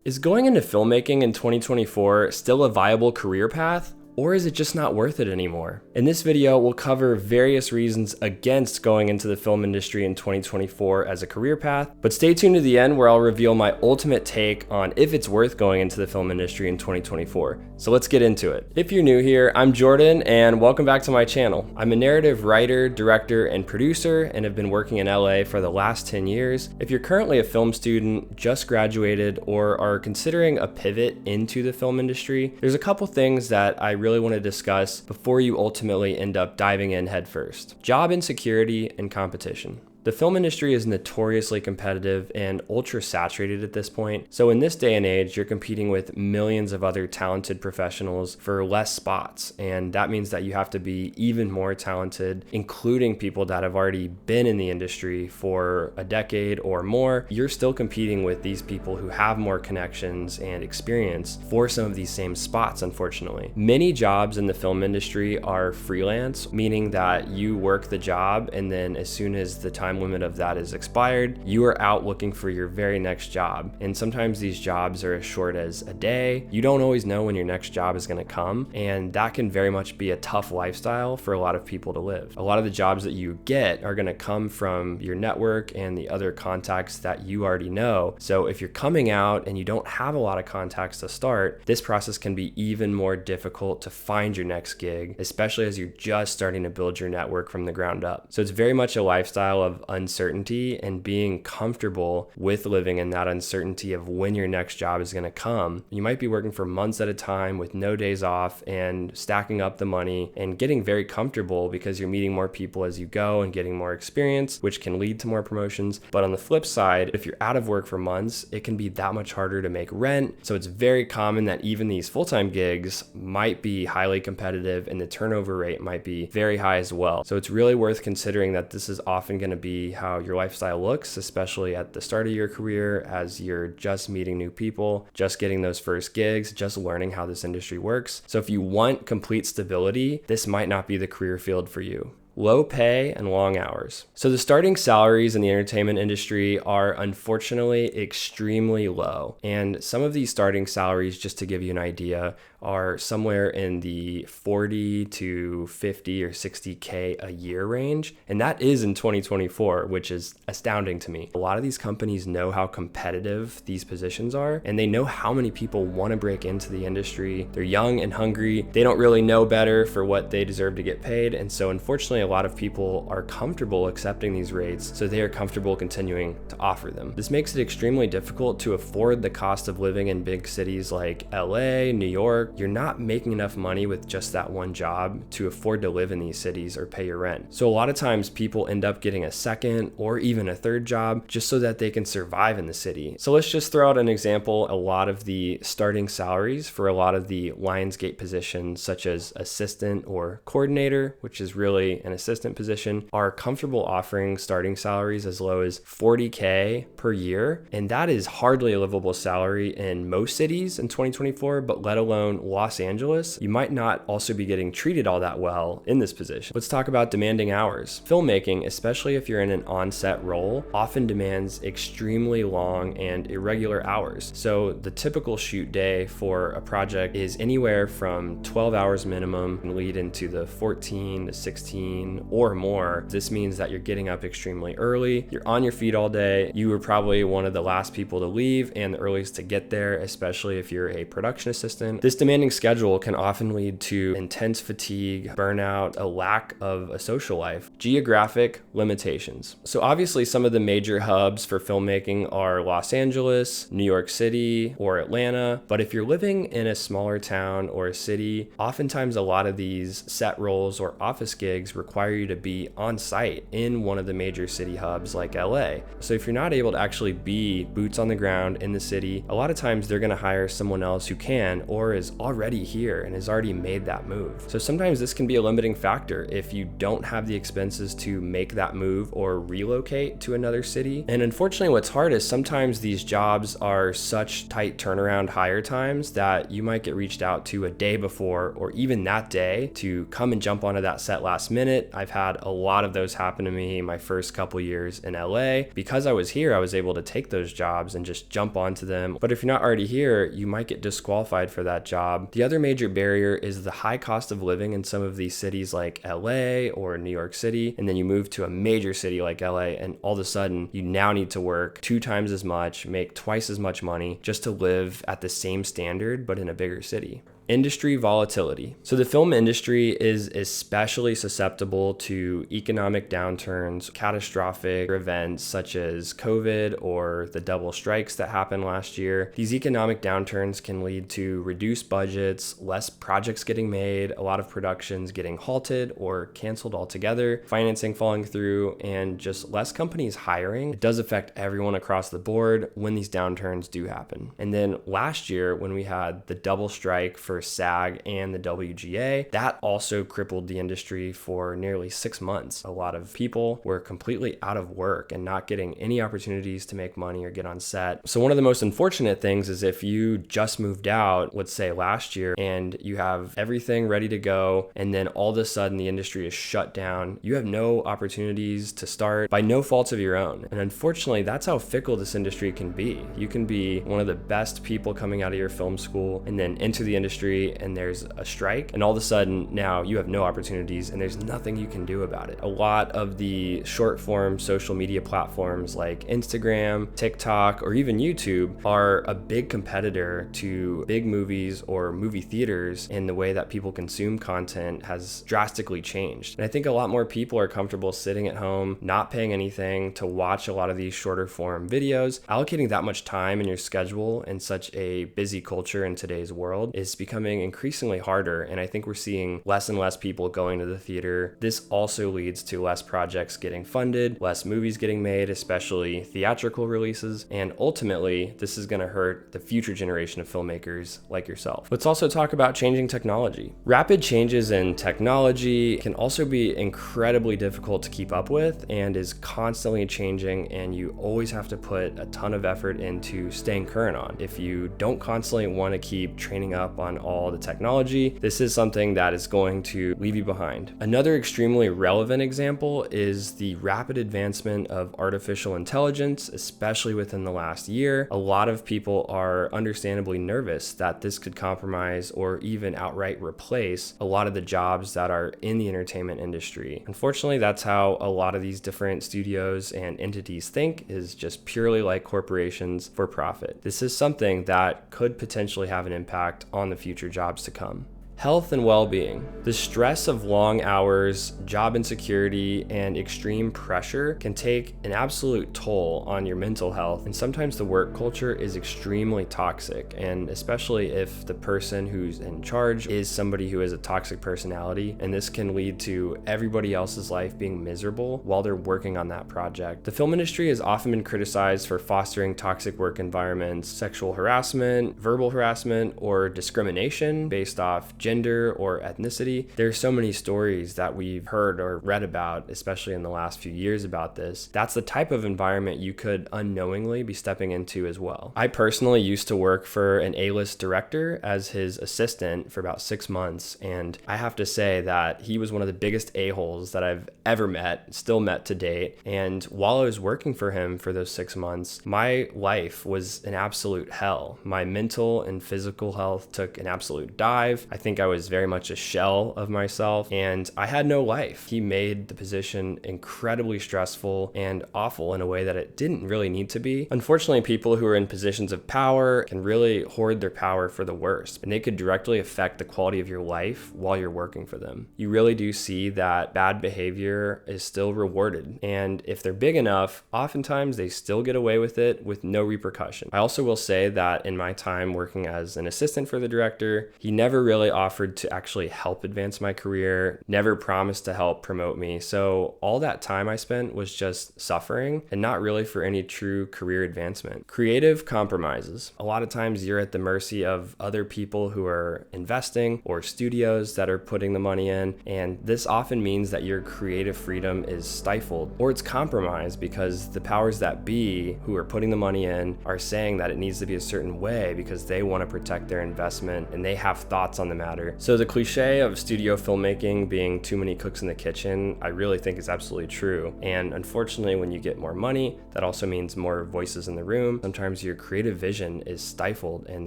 Is going into filmmaking in 2024 still a viable career path? Or is it just not worth it anymore? In this video, we'll cover various reasons against going into the film industry in 2024 as a career path, but stay tuned to the end where I'll reveal my ultimate take on if it's worth going into the film industry in 2024. So let's get into it. If you're new here, I'm Jordan and welcome back to my channel. I'm a narrative writer, director, and producer and have been working in LA for the last 10 years. If you're currently a film student, just graduated, or are considering a pivot into the film industry, there's a couple things that I really want to discuss before you ultimately end up diving in headfirst. Job insecurity and competition. The film industry is notoriously competitive and ultra saturated at this point. So in this day and age, you're competing with millions of other talented professionals for less spots. And that means that you have to be even more talented, including people that have already been in the industry for a decade or more. You're still competing with these people who have more connections and experience for some of these same spots, unfortunately. Many jobs in the film industry are freelance, meaning that you work the job and then as soon as the time limit of that is expired, you are out looking for your very next job. And sometimes these jobs are as short as a day. You don't always know when your next job is going to come, and that can very much be a tough lifestyle for a lot of people to live. A lot of the jobs that you get are going to come from your network and the other contacts that you already know. So if you're coming out and you don't have a lot of contacts to start, this process can be even more difficult to find your next gig, especially as you're just starting to build your network from the ground up. So it's very much a lifestyle of uncertainty and being comfortable with living in that uncertainty of when your next job is going to come. You might be working for months at a time with no days off and stacking up the money and getting very comfortable because you're meeting more people as you go and getting more experience, which can lead to more promotions. But on the flip side, if you're out of work for months, it can be that much harder to make rent. So it's very common that even these full-time gigs might be highly competitive and the turnover rate might be very high as well. So it's really worth considering that this is often going to be how your lifestyle looks, especially at the start of your career as you're just meeting new people, just getting those first gigs, just learning how this industry works. So if you want complete stability, this might not be the career field for you. Low pay and long hours. So the starting salaries in the entertainment industry are unfortunately extremely low. And some of these starting salaries, just to give you an idea, are somewhere in the 40 to 50 or 60K a year range. And that is in 2024, which is astounding to me. A lot of these companies know how competitive these positions are, and they know how many people want to break into the industry. They're young and hungry. They don't really know better for what they deserve to get paid. And so unfortunately, a lot of people are comfortable accepting these rates, so they are comfortable continuing to offer them. This makes it extremely difficult to afford the cost of living in big cities like LA, New York. You're not making enough money with just that one job to afford to live in these cities or pay your rent. So a lot of times people end up getting a second or even a third job just so that they can survive in the city. So let's just throw out an example. A lot of the starting salaries for a lot of the Lionsgate positions, such as assistant or coordinator, which is really an assistant position, are comfortable offering starting salaries as low as 40K per year. And that is hardly a livable salary in most cities in 2024, but let alone Los Angeles. You might not also be getting treated all that well in this position. Let's talk about demanding hours. Filmmaking, especially if you're in an on-set role, often demands extremely long and irregular hours. So the typical shoot day for a project is anywhere from 12 hours minimum and lead into the 14 to 16 or more. This means that you're getting up extremely early. You're on your feet all day. You were probably one of the last people to leave and the earliest to get there, especially if you're a production assistant. This demanding schedule can often lead to intense fatigue, burnout, a lack of a social life. Geographic limitations. So obviously some of the major hubs for filmmaking are Los Angeles, New York City, or Atlanta. But if you're living in a smaller town or a city, oftentimes a lot of these set roles or office gigs require you to be on site in one of the major city hubs like LA. So if you're not able to actually be boots on the ground in the city, a lot of times they're going to hire someone else who can or is already here and has already made that move. So sometimes this can be a limiting factor if you don't have the expenses to make that move or relocate to another city. And unfortunately, what's hard is sometimes these jobs are such tight turnaround hire times that you might get reached out to a day before or even that day to come and jump onto that set last minute admit I've had a lot of those happen to me my first couple years in LA. Because I was here, I was able to take those jobs and just jump onto them. But if you're not already here, you might get disqualified for that job. The other major barrier is the high cost of living in some of these cities like LA or New York City. And then you move to a major city like LA, and all of a sudden you now need to work 2 times as much, make twice as much money just to live at the same standard, but in a bigger city. Industry volatility. So the film industry is especially susceptible to economic downturns, catastrophic events such as COVID or the double strikes that happened last year. These economic downturns can lead to reduced budgets, less projects getting made, a lot of productions getting halted or canceled altogether, financing falling through, and just less companies hiring. It does affect everyone across the board when these downturns do happen. And then last year, when we had the double strike for SAG and the WGA, that also crippled the industry for nearly 6 months. A lot of people were completely out of work and not getting any opportunities to make money or get on set. So one of the most unfortunate things is if you just moved out, let's say last year, and you have everything ready to go, and then all of a sudden the industry is shut down, you have no opportunities to start by no faults of your own. And unfortunately, that's how fickle this industry can be. You can be one of the best people coming out of your film school and then enter the industry, and there's a strike, and all of a sudden now you have no opportunities and there's nothing you can do about it. A lot of the short form social media platforms like Instagram, TikTok, or even YouTube are a big competitor to big movies or movie theaters, and the way that people consume content has drastically changed. And I think a lot more people are comfortable sitting at home, not paying anything to watch a lot of these shorter form videos. Allocating that much time in your schedule in such a busy culture in today's world is becoming increasingly harder, and I think we're seeing less and less people going to the theater. This also leads to less projects getting funded, less movies getting made, especially theatrical releases, and ultimately this is going to hurt the future generation of filmmakers like yourself. Let's also talk about changing technology. Rapid changes in technology can also be incredibly difficult to keep up with and is constantly changing, and you always have to put a ton of effort into staying current on. If you don't constantly want to keep training up on all the technology, this is something that is going to leave you behind. Another extremely relevant example is the rapid advancement of artificial intelligence, especially within the last year. A lot of people are understandably nervous that this could compromise or even outright replace a lot of the jobs that are in the entertainment industry. Unfortunately, that's how a lot of these different studios and entities think, is just purely like corporations for profit. This is something that could potentially have an impact on the future jobs to come. Health and well-being. The stress of long hours, job insecurity, and extreme pressure can take an absolute toll on your mental health, and sometimes the work culture is extremely toxic, and especially if the person who's in charge is somebody who has a toxic personality, and this can lead to everybody else's life being miserable while they're working on that project. The film industry has often been criticized for fostering toxic work environments, sexual harassment, verbal harassment, or discrimination based off gender or ethnicity. There's so many stories that we've heard or read about, especially in the last few years about this. That's the type of environment you could unknowingly be stepping into as well. I personally used to work for an A-list director as his assistant for about 6 months, and I have to say that he was one of the biggest a-holes that I've ever met, still met to date. And while I was working for him for those 6 months, my life was an absolute hell. My mental and physical health took an absolute dive. I think I was very much a shell of myself, and I had no life. He made the position incredibly stressful and awful in a way that it didn't really need to be. Unfortunately, people who are in positions of power can really hoard their power for the worst, and they could directly affect the quality of your life while you're working for them. You really do see that bad behavior is still rewarded, and if they're big enough, oftentimes they still get away with it with no repercussion. I also will say that in my time working as an assistant for the director, he never really offered to actually help advance my career, never promised to help promote me. So all that time I spent was just suffering and not really for any true career advancement. Creative compromises. A lot of times you're at the mercy of other people who are investing or studios that are putting the money in, and this often means that your creative freedom is stifled or it's compromised because the powers that be who are putting the money in are saying that it needs to be a certain way because they want to protect their investment and they have thoughts on the matter matter. So the cliche of studio filmmaking being too many cooks in the kitchen, I really think is absolutely true. And unfortunately, when you get more money, that also means more voices in the room. Sometimes your creative vision is stifled and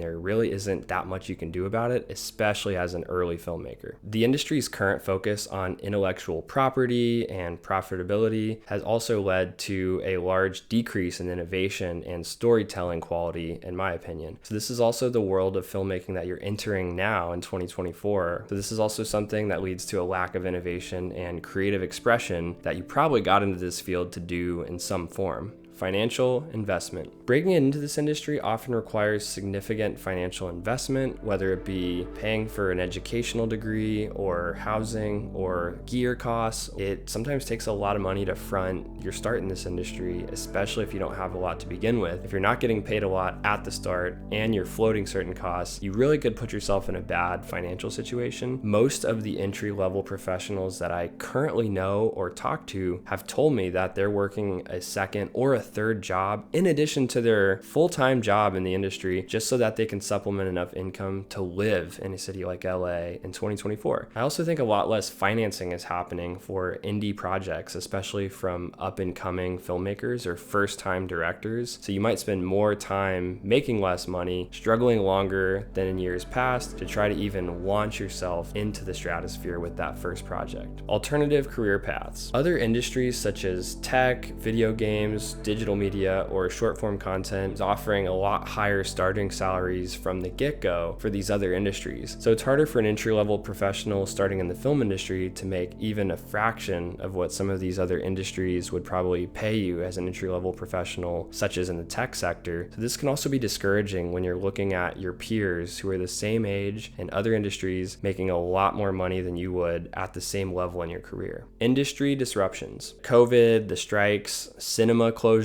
there really isn't that much you can do about it, especially as an early filmmaker. The industry's current focus on intellectual property and profitability has also led to a large decrease in innovation and storytelling quality, in my opinion. So this is also the world of filmmaking that you're entering now in 2024. So this is also something that leads to a lack of innovation and creative expression that you probably got into this field to do in some form. Financial investment. Breaking into this industry often requires significant financial investment, whether it be paying for an educational degree or housing or gear costs. It sometimes takes a lot of money to front your start in this industry, especially if you don't have a lot to begin with. If you're not getting paid a lot at the start and you're floating certain costs, you really could put yourself in a bad financial situation. Most of the entry-level professionals that I currently know or talk to have told me that they're working a second or a third job in addition to their full-time job in the industry, just so that they can supplement enough income to live in a city like LA in 2024. I also think a lot less financing is happening for indie projects, especially from up-and-coming filmmakers or first-time directors. So you might spend more time making less money, struggling longer than in years past to try to even launch yourself into the stratosphere with that first project. Alternative career paths. Other industries such as tech, video games, digital media, or short form content is offering a lot higher starting salaries from the get-go for these other industries. So it's harder for an entry-level professional starting in the film industry to make even a fraction of what some of these other industries would probably pay you as an entry-level professional, such as in the tech sector. So this can also be discouraging when you're looking at your peers who are the same age in other industries making a lot more money than you would at the same level in your career. Industry disruptions. COVID, the strikes, cinema closures,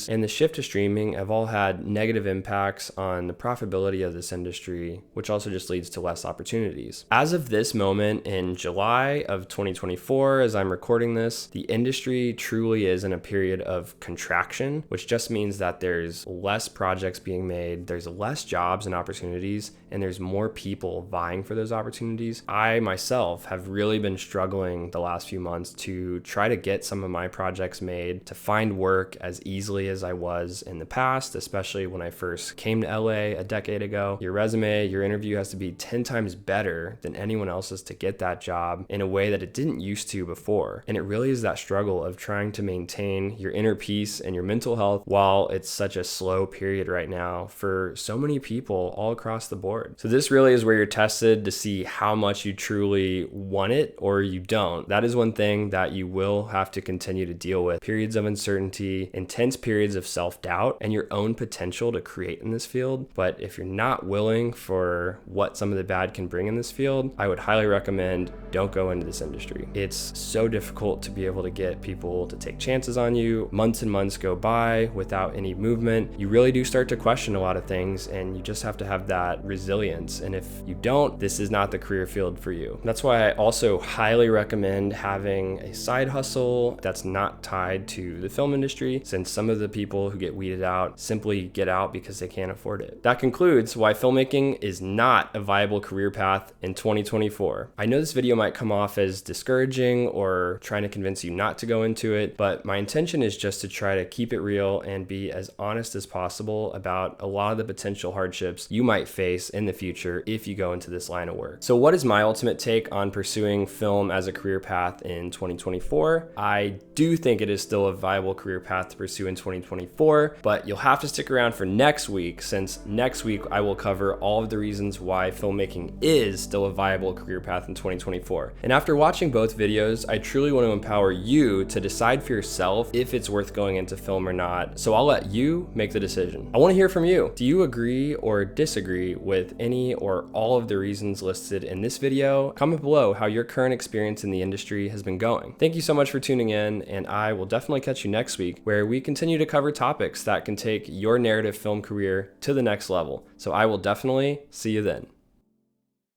and the shift to streaming have all had negative impacts on the profitability of this industry, which also just leads to less opportunities. As of this moment in July of 2024, as I'm recording this, the industry truly is in a period of contraction, which just means that there's less projects being made, there's less jobs and opportunities, and there's more people vying for those opportunities. I myself have really been struggling the last few months to try to get some of my projects made, to find work as easily as I was in the past, especially when I first came to LA a decade ago. Your resume, your interview has to be 10 times better than anyone else's to get that job in a way that it didn't used to before. And it really is that struggle of trying to maintain your inner peace and your mental health while it's such a slow period right now for so many people all across the board. So this really is where you're tested to see how much you truly want it or you don't. That is one thing that you will have to continue to deal with. Periods of uncertainty, intense periods of self-doubt, and your own potential to create in this field. But if you're not willing for what some of the bad can bring in this field, I would highly recommend don't go into this industry. It's so difficult to be able to get people to take chances on you. Months and months go by without any movement. You really do start to question a lot of things, and you just have to have that resilience. And if you don't, this is not the career field for you. That's why I also highly recommend having a side hustle that's not tied to the film industry, since some of the people who get weeded out simply get out because they can't afford it. That concludes why filmmaking is not a viable career path in 2024. I know this video might come off as discouraging or trying to convince you not to go into it, but my intention is just to try to keep it real and be as honest as possible about a lot of the potential hardships you might face in the future if you go into this line of work. So what is my ultimate take on pursuing film as a career path in 2024? I do think it is still a viable career path to pursue in 2024, but you'll have to stick around for next week, since next week I will cover all of the reasons why filmmaking is still a viable career path in 2024. And after watching both videos, I truly want to empower you to decide for yourself if it's worth going into film or not. So I'll let you make the decision. I want to hear from you. Do you agree or disagree with any or all of the reasons listed in this video? Comment below how your current experience in the industry has been going. Thank you so much for tuning in, and I will definitely catch you next week, where we continue to cover topics that can take your narrative film career to the next level. So I will definitely see you then.